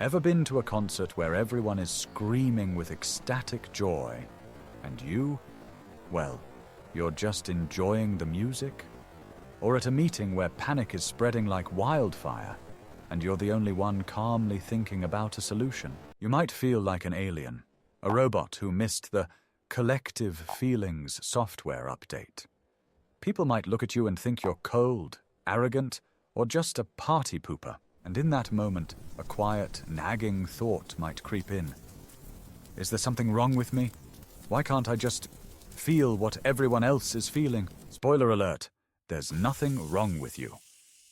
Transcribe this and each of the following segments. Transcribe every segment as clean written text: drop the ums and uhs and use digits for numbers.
Ever been to a concert where everyone is screaming with ecstatic joy, and you, well, you're just enjoying the music? Or at a meeting where panic is spreading like wildfire, and you're the only one calmly thinking about a solution? You might feel like an alien, a robot who missed the collective feelings software update. People might look at you and think you're cold, arrogant, or just a party pooper. And in that moment, a quiet, nagging thought might creep in. Is there something wrong with me? Why can't I just feel what everyone else is feeling? Spoiler alert, there's nothing wrong with you.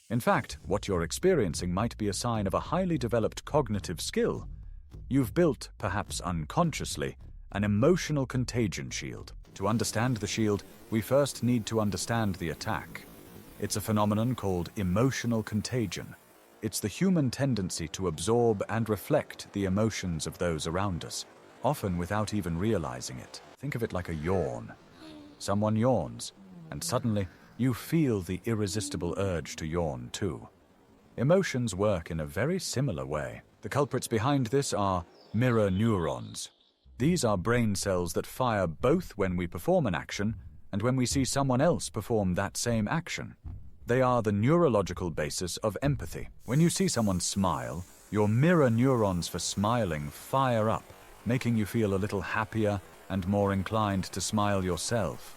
In fact, what you're experiencing might be a sign of a highly developed cognitive skill. You've built, perhaps unconsciously, an emotional contagion shield. To understand the shield, we first need to understand the attack. It's a phenomenon called emotional contagion. It's the human tendency to absorb and reflect the emotions of those around us, often without even realizing it. Think of it like a yawn. Someone yawns, and suddenly you feel the irresistible urge to yawn too. Emotions work in a very similar way. The culprits behind this are mirror neurons. These are brain cells that fire both when we perform an action and when we see someone else perform that same action. They are the neurological basis of empathy. When you see someone smile, your mirror neurons for smiling fire up, making you feel a little happier and more inclined to smile yourself.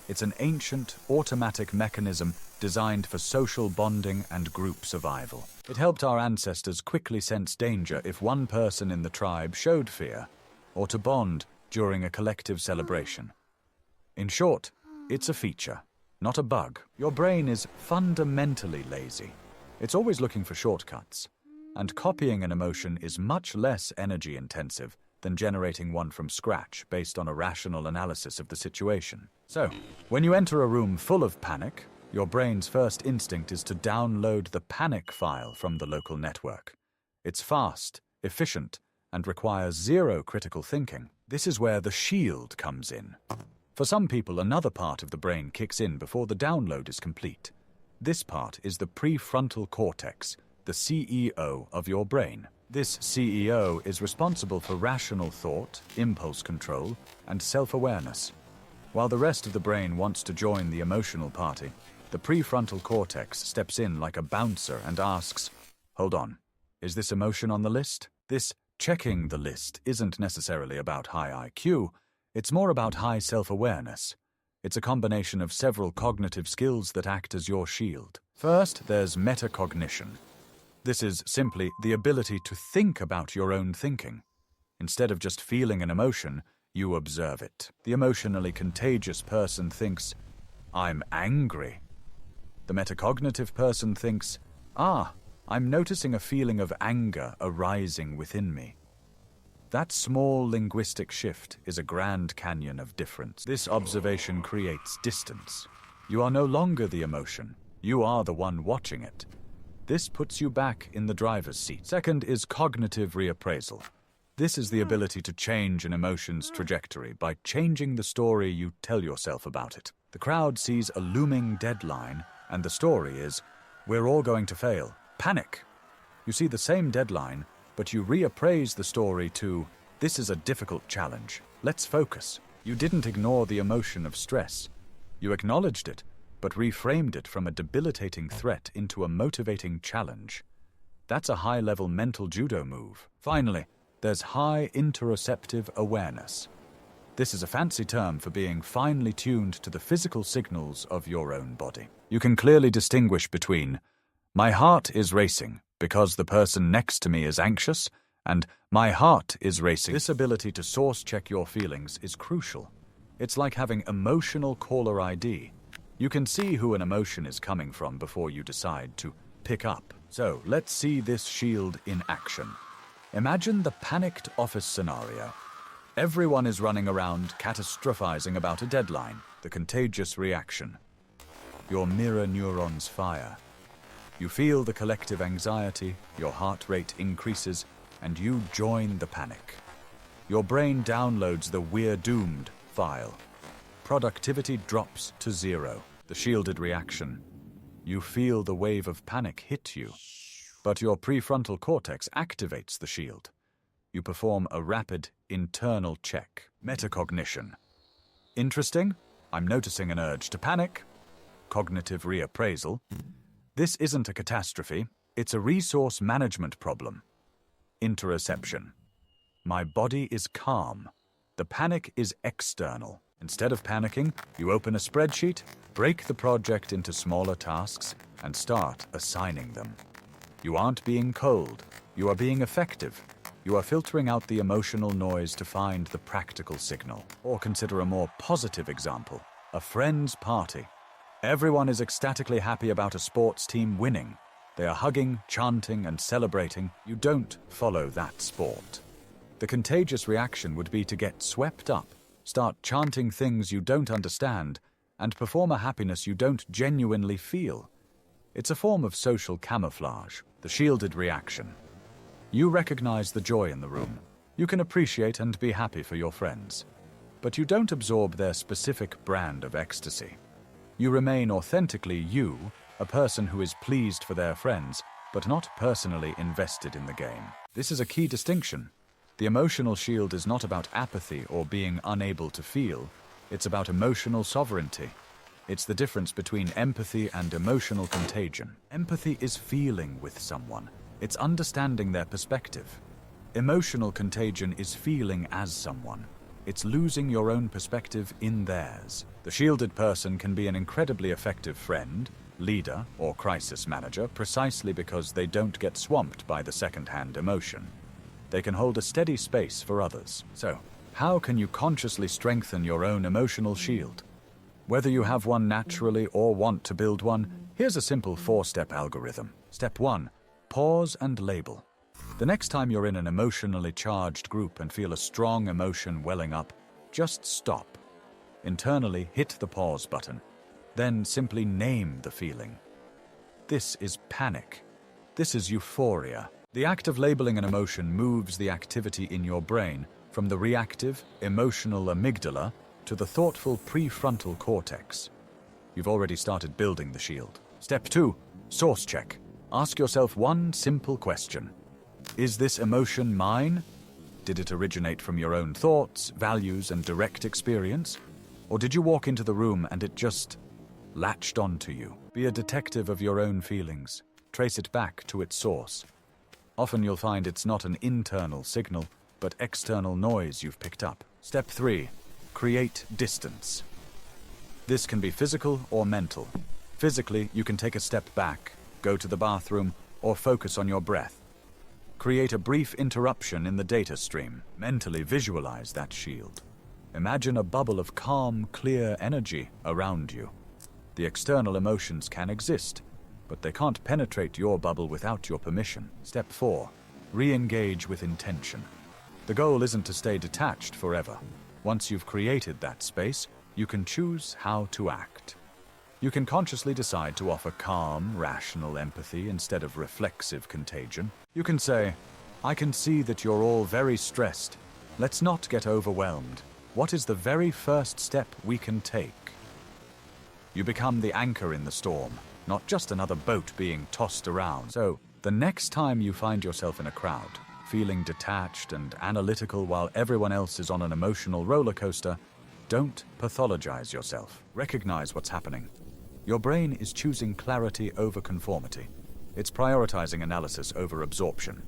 It's an ancient, automatic mechanism designed for social bonding and group survival. It helped our ancestors quickly sense danger if one person in the tribe showed fear, or to bond during a collective celebration. In short, it's a feature, not a bug. Your brain is fundamentally lazy. It's always looking for shortcuts, and copying an emotion is much less energy-intensive than generating one from scratch based on a rational analysis of the situation. So, when you enter a room full of panic, your brain's first instinct is to download the panic file from the local network. It's fast, efficient, and requires zero critical thinking. This is where the shield comes in. For some people, another part of the brain kicks in before the download is complete. This part is the prefrontal cortex, the CEO of your brain. This CEO is responsible for rational thought, impulse control, and self-awareness. While the rest of the brain wants to join the emotional party, the prefrontal cortex steps in like a bouncer and asks, "Hold on, is this emotion on the list?" This checking the list isn't necessarily about high IQ, it's more about high self-awareness. It's a combination of several cognitive skills that act as your shield. First, there's metacognition. This is simply the ability to think about your own thinking. Instead of just feeling an emotion, you observe it. The emotionally contagious person thinks, "I'm angry." The metacognitive person thinks, "I'm noticing a feeling of anger arising within me." That small linguistic shift is a grand canyon of difference. This observation creates distance. You are no longer the emotion. You are the one watching it. This puts you back in the driver's seat. Second is cognitive reappraisal. This is the ability to change an emotion's trajectory by changing the story you tell yourself about it. The crowd sees a looming deadline, and the story is, "We're all going to fail. Panic." You see the same deadline, but you reappraise the story to, "This is a difficult challenge. Let's focus." You didn't ignore the emotion of stress. You acknowledged it, but reframed it from a debilitating threat into a motivating challenge. That's a high-level mental judo move. Finally, there's high interoceptive awareness. This is a fancy term for being finely tuned to the physical signals of your own body. You can clearly distinguish between, "My heart is racing because the person next to me is anxious," and "My heart is racing." This ability to source-check your feelings is crucial. It's like having emotional caller ID. You can see who an emotion is coming from before you decide to pick up. So, let's see this shield in action. Imagine the panicked office scenario. Everyone is running around catastrophizing about a deadline, the contagious reaction. Your mirror neurons fire. You feel the collective anxiety, your heart rate increases, and you join the panic. Your brain downloads the "We're doomed" file. Productivity drops to zero. The shielded reaction. You feel the wave of panic hit you, but your prefrontal cortex activates the shield. You perform a rapid internal check. Metacognition. Interesting? I'm noticing an urge to panic. Cognitive reappraisal. This isn't a catastrophe, it's a resource management problem. Interoception. My body is calm. The panic is external. Instead of panicking, you open a spreadsheet, break the project into smaller tasks, and start assigning them. You aren't being cold. You are being effective. You are filtering out the emotional noise to find the practical signal. Or consider a more positive example, a friend's party. Everyone is ecstatically happy about a sports team winning. They are hugging, chanting, and celebrating. You don't follow that sport. The contagious reaction would be to get swept up, start chanting things you don't understand, and perform a happiness you don't genuinely feel. It's a form of social camouflage, the shielded reaction. You recognize the joy in the room. You can appreciate and be happy for your friends. But you don't absorb their specific brand of ecstasy. You remain authentically you, a person who is pleased for their friends, but not personally invested in the game. This is a key distinction. The emotional shield is not about apathy or being unable to feel. It's about emotional sovereignty. It's the difference between empathy and emotional contagion. Empathy is feeling with someone. It's understanding their perspective. Emotional contagion is feeling as someone. It's losing your own perspective in theirs. The shielded person can be an incredibly effective friend, leader, or crisis manager precisely because they don't get swamped by the second-hand emotion. They can hold a steady space for others. So, how can you consciously strengthen your own emotional shield? Whether you have one naturally or want to build one, here's a simple 4-step algorithm. Step 1. Pause and label. The next time you're in an emotionally charged group and feel a strong emotion welling up, just stop. Internally, hit the pause button. Then simply name the feeling. This is panic. This is euphoria. The act of labeling an emotion moves the activity in your brain from the reactive, emotional amygdala to the thoughtful prefrontal cortex. You've already started building the shield. Step 2. Source check. Ask yourself one simple question. Is this emotion mine? Did it originate from your own thoughts, values, and direct experience? Or did you walk into the room and it just latched onto you? Be a detective of your own feelings. Trace it back to its source. Often you'll find it's not an internal signal, but external noise you've picked up. Step 3. Create distance. This can be physical or mental. Physically, you can take a step back, go to the bathroom, or focus on your breath. Create a brief interruption in the data stream. Mentally visualize that shield. Imagine a bubble of calm, clear energy around you. The external emotions can exist, but they can't penetrate your bubble without your permission. Step 4. Re-engage with intention. The goal isn't to stay detached forever. Once you've created that space, you can choose how to act. You can consciously decide to offer calm, rational empathy instead of reflexive contagion. You can say, I can see that you're all very stressed. Let's not get overwhelmed. What is the very first step we can take? You become the anchor in the storm, not just another boat being tossed around. So, the next time you find yourself in a crowd, feeling detached and analytical while everyone else is on an emotional roller coaster, don't pathologize yourself. Recognize what's happening. Your brain is choosing clarity over conformity. It's prioritizing analysis over absorption.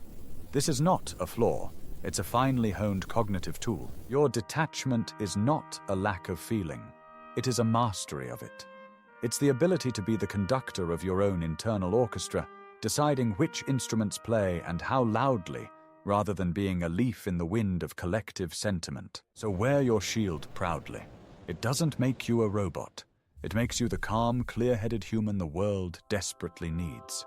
This is not a flaw. It's a finely honed cognitive tool. Your detachment is not a lack of feeling. It is a mastery of it. It's the ability to be the conductor of your own internal orchestra, deciding which instruments play and how loudly, rather than being a leaf in the wind of collective sentiment. So wear your shield proudly. It doesn't make you a robot. It makes you the calm, clear-headed human the world desperately needs.